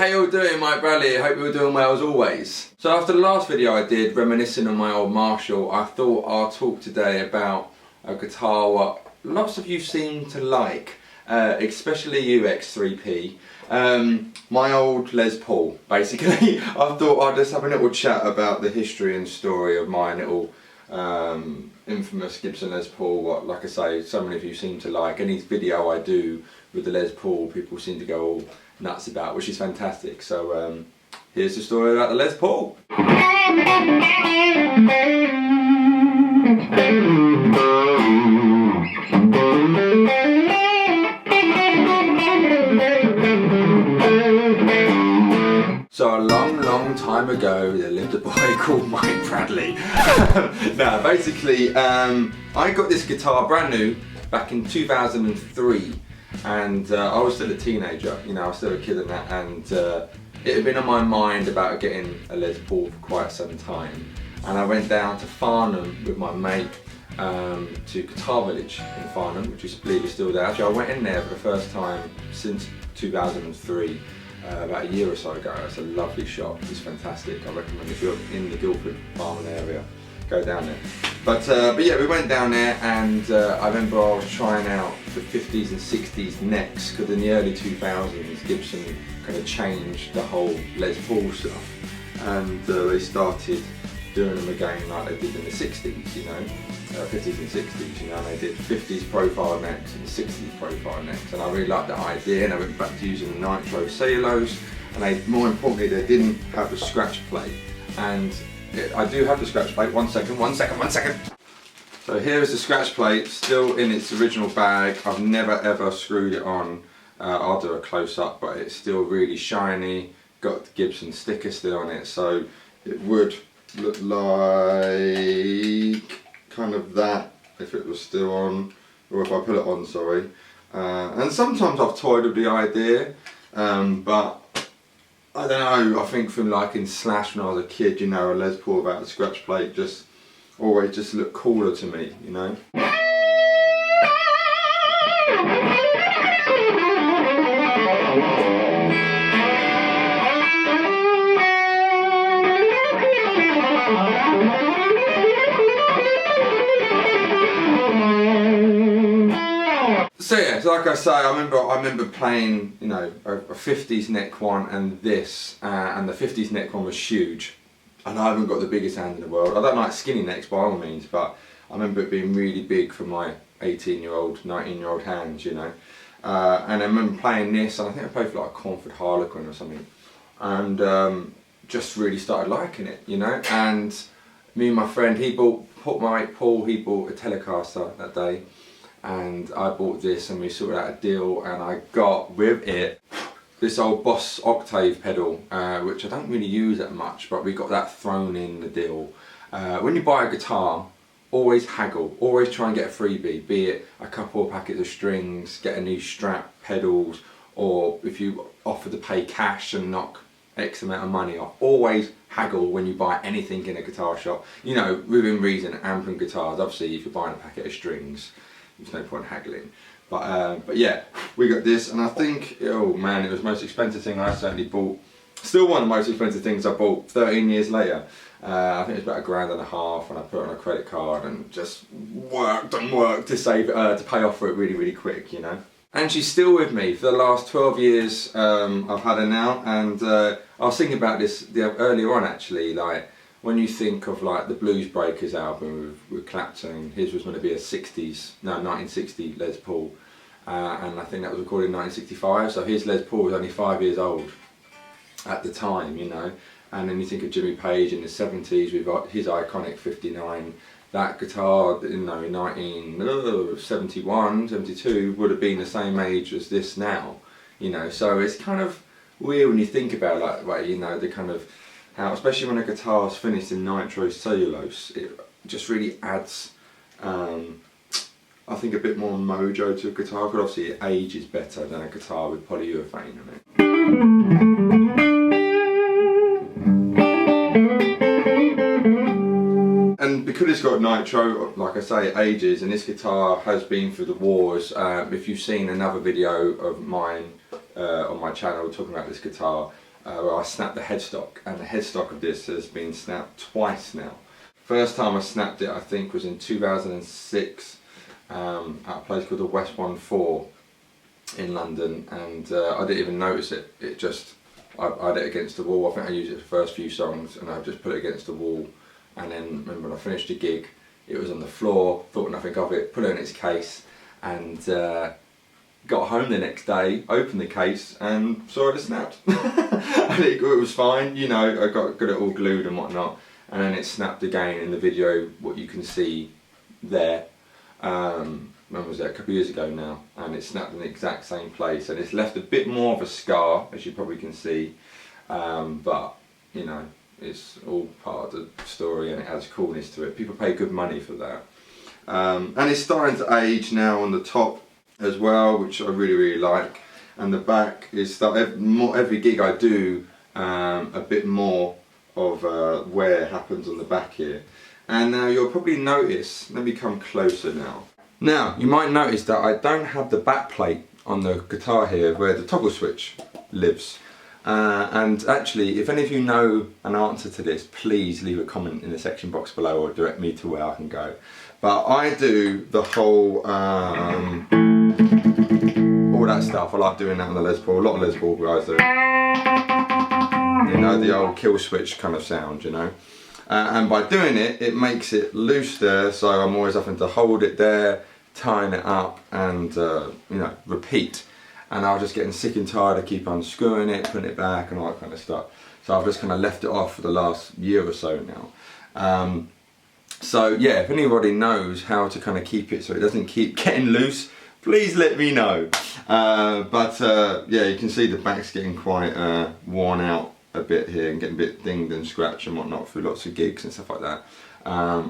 how you all doing? Mike Bradley, I hope you're doing well as always. So after the last video I did, reminiscing on my old Marshall, I thought I'll talk today about a guitar what lots of you seem to like, especially you X3P. My old Les Paul, basically. I thought I'd just have a little chat about the history and story of my little infamous Gibson Les Paul, what, like I say, so many of you seem to like. Any video I do with the Les Paul, people seem to go all nuts about, which is fantastic. So here's the story about the Les Paul. So a long time ago there lived a boy called Mike Bradley. Now basically I got this guitar brand new back in 2003, and I was still a teenager, you know, I was still a kid and that, and it had been on my mind about getting a Les Paul for quite some time, and I went down to Farnham with my mate to Guitar Village in Farnham, which I believe is still there. Actually I went in there for the first time since 2003. About a year or so ago. It's a lovely shop, it's fantastic. I recommend if you're in the Guildford Farming area, go down there. But yeah, we went down there, and I remember I was trying out the 50s and 60s necks, because in the early 2000s Gibson kind of changed the whole Les Paul stuff, and they started doing them again like they did in the 60s, you know, 50s and 60s, you know, and they did 50s profile necks and 60s profile necks, and I really liked the idea, and I went back to using the nitro cellulose, and more importantly they didn't have a scratch plate, and I do have the scratch plate. One second. So here's the scratch plate, still in its original bag. I've never ever screwed it on. I'll do a close-up, but it's still really shiny, got the Gibson sticker still on it, so it would look like kind of that if it was still on, or if I put it on, sorry. And sometimes I've toyed with the idea, but I don't know, I think from like in Slash when I was a kid, you know, a Les Paul without a scratch plate just always just looked cooler to me, you know. So yeah, so like I say, I remember playing, you know, a 50s neck one and this, and the 50s neck one was huge, and I haven't got the biggest hand in the world. I don't like skinny necks by all means, but I remember it being really big for my 18-year-old, 19-year-old hands, you know. And I remember playing this, and I think I played for like Cornford Harlequin or something, and just really started liking it, you know. And me and my friend, he bought a Telecaster that day, and I bought this, and we sorted out a deal, and I got with it this old Boss Octave pedal, which I don't really use that much, but we got that thrown in the deal. When you buy a guitar, always haggle, always try and get a freebie, be it a couple of packets of strings, get a new strap, pedals, or if you offer to pay cash and knock X amount of money off. Always haggle when you buy anything in a guitar shop, you know, within reason, amp and guitars. Obviously if you're buying a packet of strings, there's no point haggling. But yeah, we got this, and I think, oh man, it was the most expensive thing I certainly bought. Still one of the most expensive things I bought 13 years later. I think it was about £1.5 grand, and I put it on a credit card and just worked to save it, to pay off for it really quick, you know. And she's still with me for the last 12 years. I've had her now, and I was thinking about this earlier on actually, like when you think of like the Blues Breakers album with Clapton, his was going to be a 1960 Les Paul, and I think that was recorded in 1965, so his Les Paul was only 5 years old at the time, you know. And then you think of Jimmy Page in the 70s with his iconic 59, that guitar, you know, in 1971, 72 would have been the same age as this now, you know. So it's kind of weird when you think about it like way, you know, the kind of how, especially when a guitar is finished in nitro cellulose, it just really adds, I think, a bit more mojo to a guitar, because obviously it ages better than a guitar with polyurethane on it. And because it's got nitro, like I say, it ages, and this guitar has been through the wars. If you've seen another video of mine on my channel talking about this guitar, where I snapped the headstock, and the headstock of this has been snapped twice now. First time I snapped it, I think, was in 2006 at a place called the West 14 in London, and I didn't even notice it. It just, I had it against the wall. I think I used it for the first few songs, and I just put it against the wall. And then remember when I finished the gig, it was on the floor, thought nothing of it, put it in its case, and got home the next day, opened the case, and saw it had snapped. And it was fine, you know, I got it all glued and whatnot, and then it snapped again in the video, what you can see there. When was that? A couple of years ago now, and it snapped in the exact same place, and it's left a bit more of a scar, as you probably can see, but you know, it's all part of the story and it adds coolness to it. People pay good money for that. And it's starting to age now on the top as well, which I really like. And the back is every gig I do, a bit more of wear happens on the back here. And now you'll probably notice, let me come closer now. Now you might notice that I don't have the back plate on the guitar here where the toggle switch lives. And actually, if any of you know an answer to this, please leave a comment in the section box below or direct me to where I can go. But I do the whole, all that stuff. I like doing that on the Les Paul. A lot of Les Paul guys do. You know, the old kill switch kind of sound, you know. And by doing it, it makes it loose there, so I'm always having to hold it there, tying it up, and you know, repeat. And I was just getting sick and tired of keep unscrewing it, putting it back and all that kind of stuff. So I've just kind of left it off for the last year or so now. So yeah, if anybody knows how to kind of keep it so it doesn't keep getting loose, please let me know. Yeah, you can see the back's getting quite worn out a bit here and getting a bit dinged and scratched and whatnot through lots of gigs and stuff like that.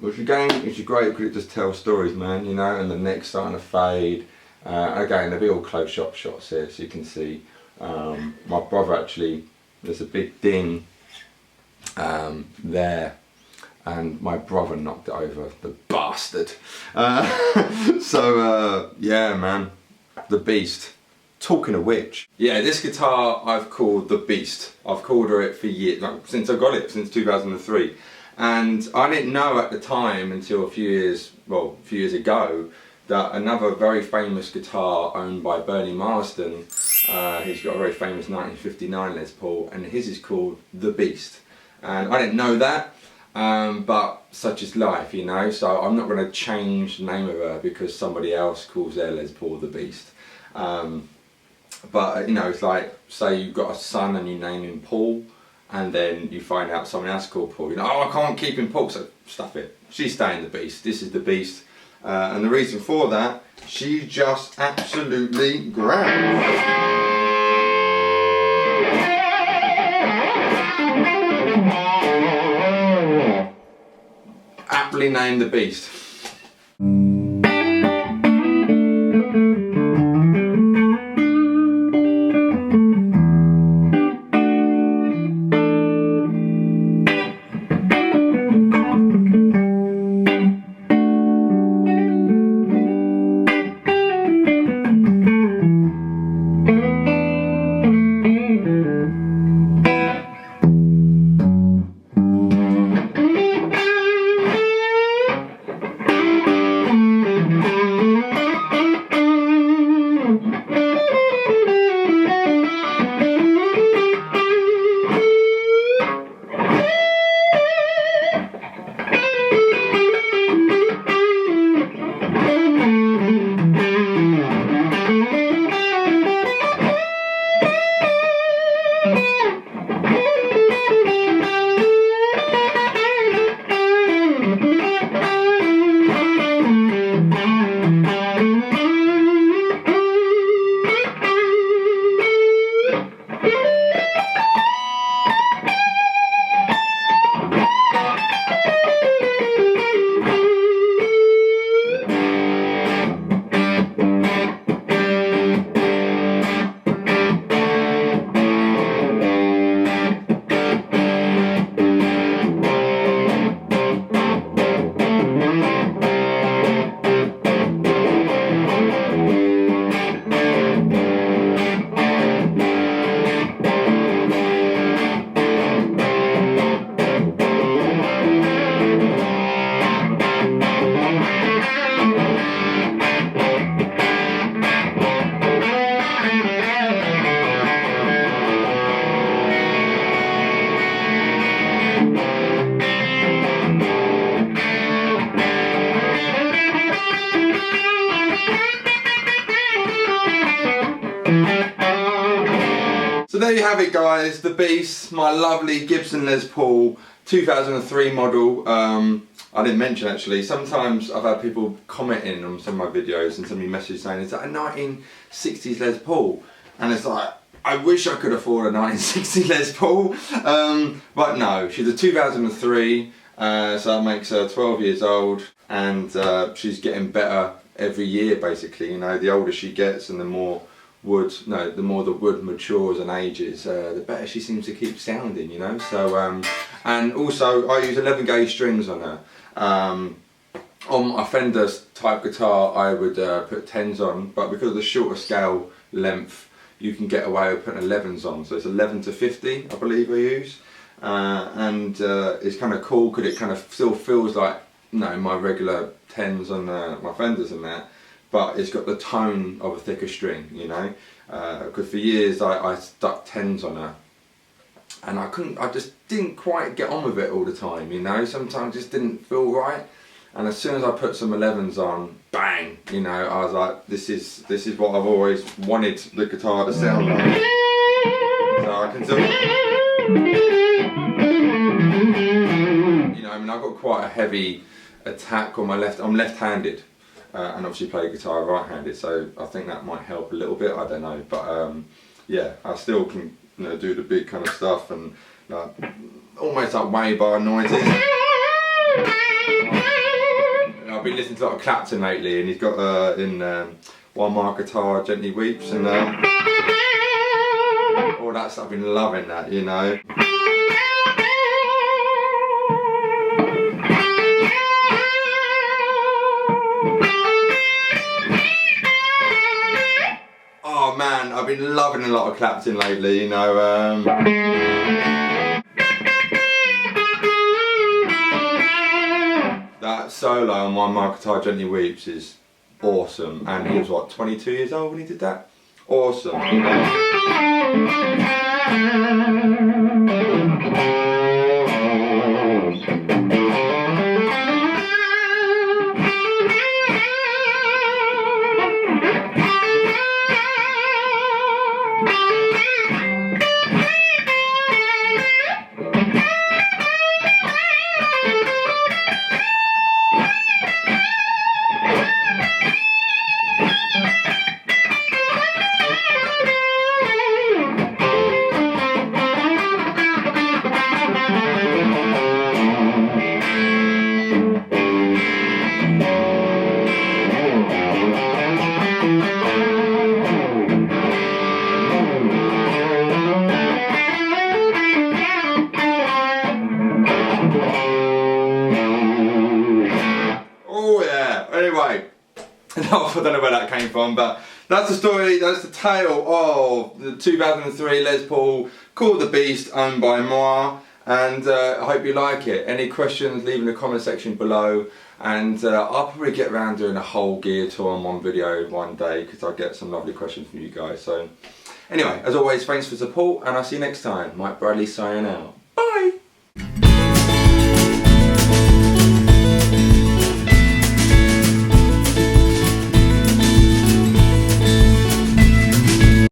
Which is great because it just tells stories, man, you know, and the neck's starting to fade. Again, there'll be all close-up shots here, so you can see my brother actually, there's a big ding there, and my brother knocked it over, the bastard. Yeah, man, the Beast. Talking of which, yeah, this guitar I've called the Beast. I've called her it for years, like, since I got it, since 2003. And I didn't know at the time until a few years ago, that another very famous guitar owned by Bernie Marsden, he's got a very famous 1959 Les Paul, and his is called The Beast. And I didn't know that, but such is life, you know, so I'm not going to change the name of her because somebody else calls their Les Paul The Beast. But you know, it's like, say you've got a son and you name him Paul, and then you find out someone else called Paul, you know, oh, I can't keep him Paul, so stuff it. She's staying The Beast, this is The Beast. And the reason for that, she just absolutely grand. Aptly named The Beast. So there you have it, guys, the Beast, my lovely Gibson Les Paul 2003 model. I didn't mention actually, sometimes I've had people commenting on some of my videos and send me messages saying, is that a 1960s Les Paul? And it's like, I wish I could afford a 1960 Les Paul, but no, she's a 2003, so that makes her 12 years old, and she's getting better every year basically. You know, the older she gets and the more the more the wood matures and ages, the better she seems to keep sounding, you know. So, and also I use 11 gauge strings on her. On a Fender type guitar I would put 10s on, but because of the shorter scale length you can get away with putting 11s on, so it's 11 to 50 I believe I use, and it's kind of cool because it kind of still feels like, you know, my regular 10s on my Fenders and that, but it's got the tone of a thicker string, you know, because for years I stuck 10s on her and I just didn't quite get on with it all the time, you know, sometimes it just didn't feel right. And as soon as I put some 11s on, bang, you know, I was like, this is what I've always wanted the guitar to sound like. So I can still, you know, I mean, I've got quite a heavy attack on my left. I'm left-handed, and obviously play guitar right-handed, so I think that might help a little bit. I don't know, but yeah, I still can, you know, do the big kind of stuff and almost like way bar noises. I've been listening to a lot of Clapton lately, and he's got in While My Guitar Gently Weeps and all that stuff. I've been loving that, you know. Oh man, I've been loving a lot of Clapton lately, you know. That solo on While My Guitar Gently Weeps is awesome, and he was what, 22 years old when he did that? Awesome, you know. Anyway, I don't know where that came from, but that's the story, that's the tale of the 2003 Les Paul called the Beast, owned by Moi, and I hope you like it. Any questions, leave in the comment section below, and I'll probably get around doing a whole gear tour on one video one day, because I get some lovely questions from you guys. So anyway, as always, thanks for support, and I'll see you next time. Mike Bradley signing out. Bye!